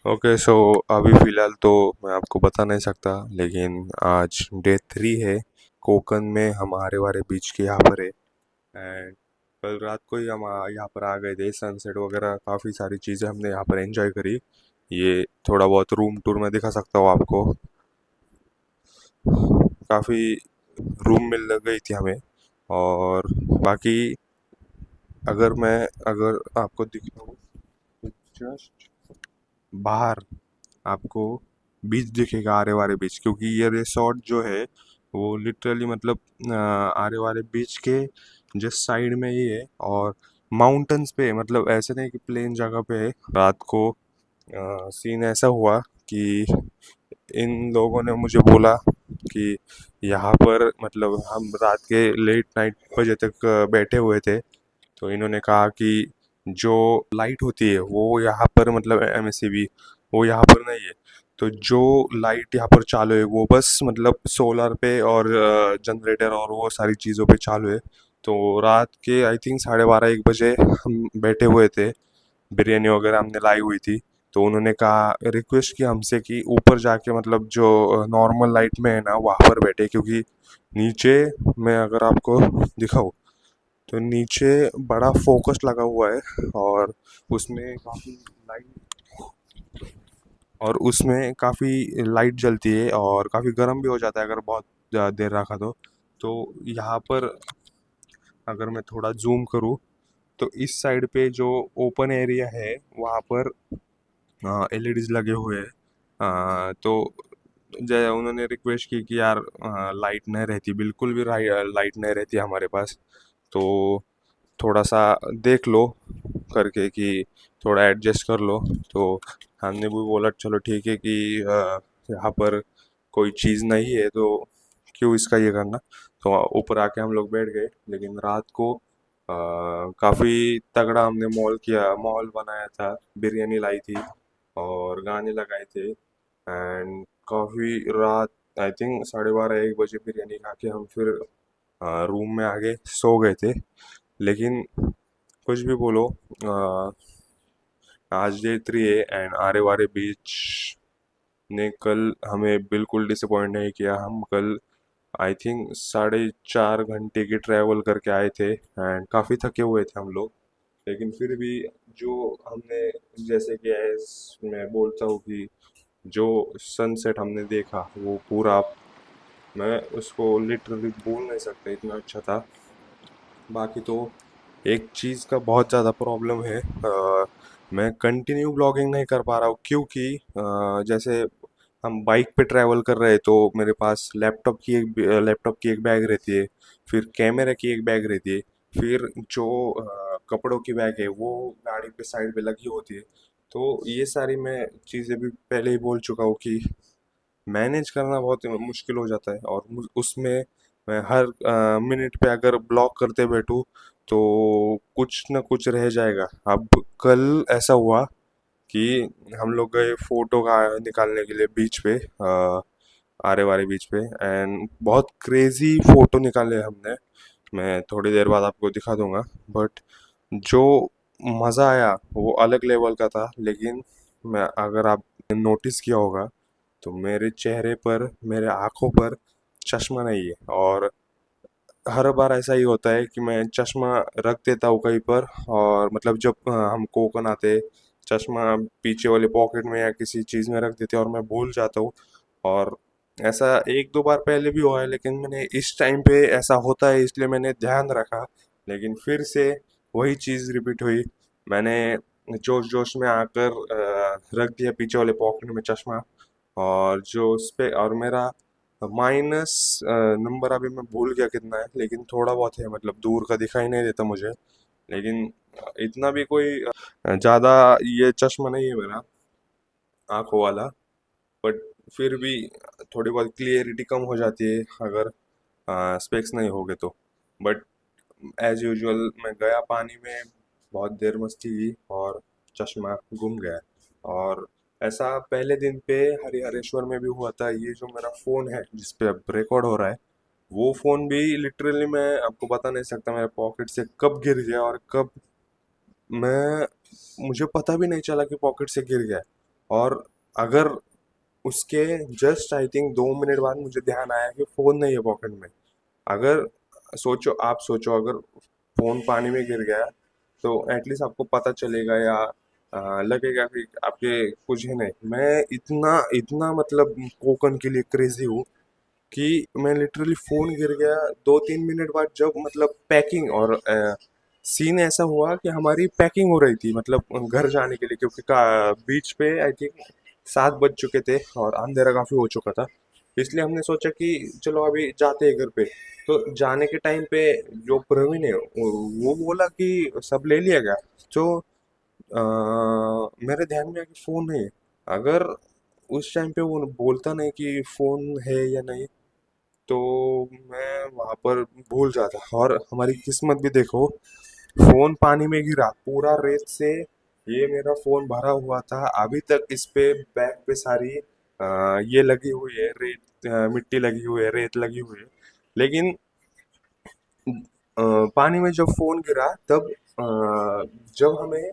Okay so अभी फ़िलहाल तो मैं आपको बता नहीं सकता, लेकिन आज डे 3 है। कोकन में हम आरे वारे बीच के यहाँ पर है। एंड कल रात को ही हम यहाँ पर आ गए थे। सनसेट वगैरह काफ़ी सारी चीज़ें हमने यहाँ पर एंजॉय करी। ये थोड़ा बहुत रूम टूर में दिखा सकता हूँ आपको। काफ़ी रूम मिल गई थी हमें। और बाकी अगर आपको दिखाऊँ तो जस्ट बाहर आपको बीच दिखेगा, आरे वारे बीच, क्योंकि ये रिसोर्ट जो है वो लिटरली मतलब आरे वारे बीच के जस्ट साइड में ही है। और माउंटेन्स पे, मतलब ऐसे नहीं कि प्लेन जगह पे है। रात को सीन ऐसा हुआ कि इन लोगों ने मुझे बोला कि यहाँ पर, मतलब हम रात के लेट नाइट बजे तक बैठे हुए थे। तो इन्होंने कहा कि जो लाइट होती है वो यहाँ पर, मतलब एमएससीबी, वो यहाँ पर नहीं है। तो जो लाइट यहाँ पर चालू है वो बस मतलब सोलर पे और जनरेटर और वो सारी चीज़ों पे चालू है। तो रात के आई थिंक 12:30 1 बजे हम बैठे हुए थे। बिरयानी वगैरह हमने लाई हुई थी। तो उन्होंने कहा, रिक्वेस्ट किया हमसे कि ऊपर जाके, मतलब जो नॉर्मल लाइट में है ना वहाँ पर बैठे, क्योंकि नीचे मैं अगर आपको दिखाऊँ तो नीचे बड़ा फोकस लगा हुआ है। और उसमें काफ़ी लाइट और उसमें काफ़ी लाइट जलती है और काफ़ी गर्म भी हो जाता है अगर बहुत देर रखा तो यहाँ पर अगर मैं थोड़ा जूम करूँ तो इस साइड पे जो ओपन एरिया है वहाँ पर एलईडीज लगे हुए हैं। तो जय उन्होंने रिक्वेस्ट की कि यार लाइट नहीं रहती, बिल्कुल भी लाइट नहीं रहती हमारे पास। तो थोड़ा सा देख लो करके कि थोड़ा एडजस्ट कर लो। तो हमने भी बोला चलो ठीक है कि यहाँ पर कोई चीज़ नहीं है तो क्यों इसका ये करना। तो ऊपर आके हम लोग बैठ गए। लेकिन रात को काफ़ी तगड़ा हमने मॉल बनाया था। बिरयानी लाई थी और गाने लगाए थे। एंड काफ़ी रात, आई थिंक 12:30 1 बजे बिरयानी खा के हम फिर रूम में आके सो गए थे। लेकिन कुछ भी बोलो, आज डे 3 है एंड आरे वारे बीच ने कल हमें बिल्कुल डिसअपॉइंट नहीं किया। हम कल आई थिंक 4.5 घंटे की ट्रैवल करके आए थे एंड काफ़ी थके हुए थे हम लोग। लेकिन फिर भी जो हमने, जैसे कि एज मैं बोलता हूँ कि जो सनसेट हमने देखा वो पूरा, मैं उसको लिटरली बोल नहीं सकता, इतना अच्छा था। बाकी तो एक चीज़ का बहुत ज़्यादा प्रॉब्लम है, मैं कंटिन्यू ब्लॉगिंग नहीं कर पा रहा हूँ, क्योंकि जैसे हम बाइक पे ट्रैवल कर रहे हैं तो मेरे पास लैपटॉप की एक बैग रहती है। फिर कैमरे की एक बैग रहती है। फिर जो कपड़ों की बैग है वो गाड़ी पे साइड पे लगी होती है। तो ये सारी मैं चीज़ें भी पहले ही बोल चुका हूँ कि मैनेज करना बहुत मुश्किल हो जाता है। और उसमें मैं हर मिनट पे अगर ब्लॉक करते बैठूँ तो कुछ न कुछ रह जाएगा। अब कल ऐसा हुआ कि हम लोग गए फोटो का निकालने के लिए बीच पे, आरे वारे बीच पे। एंड बहुत क्रेजी फोटो निकाले हमने। मैं थोड़ी देर बाद आपको दिखा दूंगा। बट जो मज़ा आया वो अलग लेवल का था। लेकिन मैं, अगर आप नोटिस किया होगा तो मेरे चेहरे पर, मेरे आँखों पर चश्मा नहीं है। और हर बार ऐसा ही होता है कि मैं चश्मा रख देता हूँ कहीं पर, और मतलब जब हम कोकन आते, चश्मा पीछे वाले पॉकेट में या किसी चीज़ में रख देते हैं और मैं भूल जाता हूँ। और ऐसा 1 2 बार पहले भी हुआ है, लेकिन मैंने इस टाइम पे ऐसा होता है इसलिए मैंने ध्यान रखा। लेकिन फिर से वही चीज़ रिपीट हुई। मैंने जोश जोश में आकर रख दिया पीछे वाले पॉकेट में चश्मा। और जो उस पे, और मेरा माइनस नंबर अभी मैं भूल गया कितना है, लेकिन थोड़ा बहुत है, मतलब दूर का दिखाई नहीं देता मुझे। लेकिन इतना भी कोई ज़्यादा ये चश्मा नहीं है मेरा आँखों वाला। बट फिर भी थोड़ी बहुत क्लियरिटी कम हो जाती है अगर स्पेक्स नहीं होगे तो। बट एज यूजुअल मैं गया पानी में, बहुत देर मस्ती की और चश्मा गुम गया। और ऐसा पहले दिन पे हरिहरेश्वर में भी हुआ था। ये जो मेरा फ़ोन है जिस पे अब रिकॉर्ड हो रहा है, वो फ़ोन भी लिटरली मैं आपको बता नहीं सकता मेरे पॉकेट से कब गिर गया और कब मैं, मुझे पता भी नहीं चला कि पॉकेट से गिर गया। और अगर उसके जस्ट आई थिंक 2 मिनट बाद मुझे ध्यान आया कि फ़ोन नहीं है पॉकेट में। अगर सोचो, आप सोचो, अगर फ़ोन पानी में गिर गया तो एटलीस्ट आपको पता चलेगा या लगेगा कि आपके कुछ है नहीं। मैं इतना इतना मतलब कोकन के लिए क्रेजी हूँ कि मैं लिटरली फ़ोन गिर गया 2-3 मिनट बाद, जब मतलब पैकिंग और सीन ऐसा हुआ कि हमारी पैकिंग हो रही थी मतलब घर जाने के लिए, क्योंकि बीच पे आई थिंक 7 बज चुके थे और अंधेरा काफ़ी हो चुका था। इसलिए हमने सोचा कि चलो अभी जाते हैं घर पे। तो जाने के टाइम पे जो प्रवीण है वो बोला कि सब ले लिया गया। तो मेरे ध्यान में आया कि फ़ोन नहीं है। अगर उस टाइम पे वो बोलता नहीं कि फ़ोन है या नहीं, तो मैं वहाँ पर भूल जाता। और हमारी किस्मत भी देखो, फोन पानी में गिरा पूरा रेत से। ये मेरा फोन भरा हुआ था, अभी तक इस पे बैक पे सारी ये लगी हुई है रेत, मिट्टी लगी हुई है, रेत लगी हुई है। लेकिन पानी में जब फोन गिरा तब जब हमें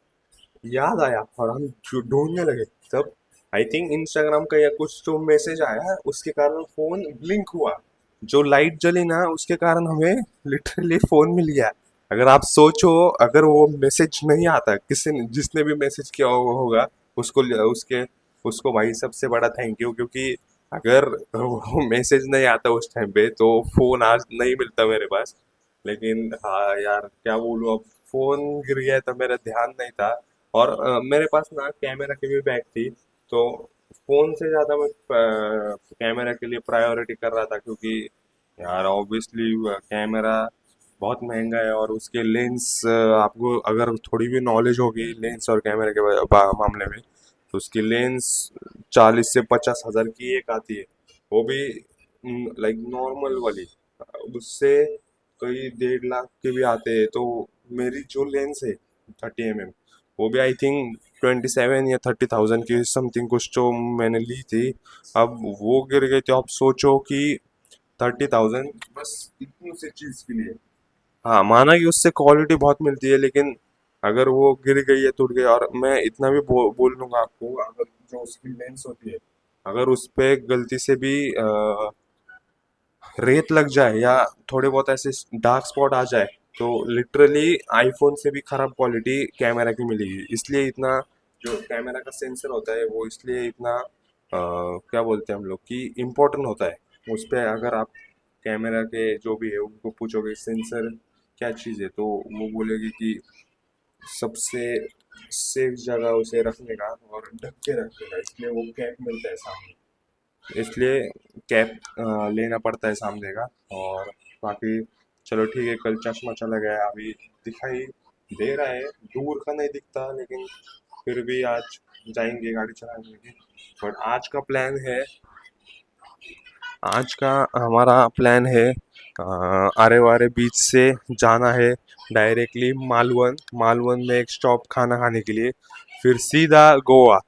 याद आया और हम ढूंढने लगे, तब आई थिंक इंस्टाग्राम का या कुछ तो मैसेज आया, उसके कारण फोन ब्लिंक हुआ। जो लाइट जली ना, उसके कारण हमें लिटरली फोन मिल गया। अगर आप सोचो, अगर वो मैसेज नहीं आता, किसी ने जिसने भी मैसेज किया होगा उसको, उसके उसको भाई सबसे बड़ा थैंक यू, क्योंकि अगर वो मैसेज नहीं आता उस टाइम पे तो फोन आज नहीं मिलता मेरे पास। लेकिन हाँ यार, क्या बोलूँ अब, फोन गिर गया तो मेरा ध्यान नहीं था। और मेरे पास ना कैमरा की भी बैग थी, तो फोन से ज़्यादा मैं कैमरा के लिए प्रायोरिटी कर रहा था, क्योंकि यार ऑब्वियसली कैमरा बहुत महंगा है और उसके लेंस, आपको अगर थोड़ी भी नॉलेज होगी लेंस और कैमरे के मामले में, तो उसकी लेंस 40 से 50 हज़ार की एक आती है, वो भी लाइक नॉर्मल वाली। उससे कई 1.5 लाख के भी आते हैं। तो मेरी जो लेंस है 30 mm, वो भी आई थिंक 27 या 30,000 की समथिंग कुछ तो मैंने ली थी। अब वो गिर गई, तो आप सोचो कि 30,000 बस इतनी सी चीज़ के लिए। हाँ, माना कि उससे क्वालिटी बहुत मिलती है, लेकिन अगर वो गिर गई है, टूट गई, और मैं इतना भी बोल दूंगा आपको, अगर जो उसकी लेंस होती है, अगर उस पे गलती से भी रेत लग जाए या थोड़े बहुत ऐसे डार्क स्पॉट आ जाए, तो लिटरली आईफोन से भी खराब क्वालिटी कैमरा की मिलेगी। इसलिए इतना जो कैमरा का सेंसर होता है वो इसलिए इतना क्या बोलते हैं हम लोग कि इम्पोर्टेंट होता है। उस पर अगर आप कैमरा के जो भी है उनको पूछोगे सेंसर क्या चीज़ है, तो वो बोलेगी कि सबसे सेफ जगह उसे रखने का और ढक के रखने का, इसलिए वो कैप मिलता है सामने। इसलिए कैप लेना पड़ता है सामने का। और बाकी चलो ठीक है, कल चश्मा चला गया, अभी दिखाई दे रहा है, दूर का नहीं दिखता, लेकिन फिर भी आज जाएंगे गाड़ी चलाने के। बट आज का प्लान है, आज का हमारा प्लान है आरे वारे बीच से जाना है डायरेक्टली मालवन। मालवन में एक स्टॉप खाना खाने के लिए, फिर सीधा गोवा।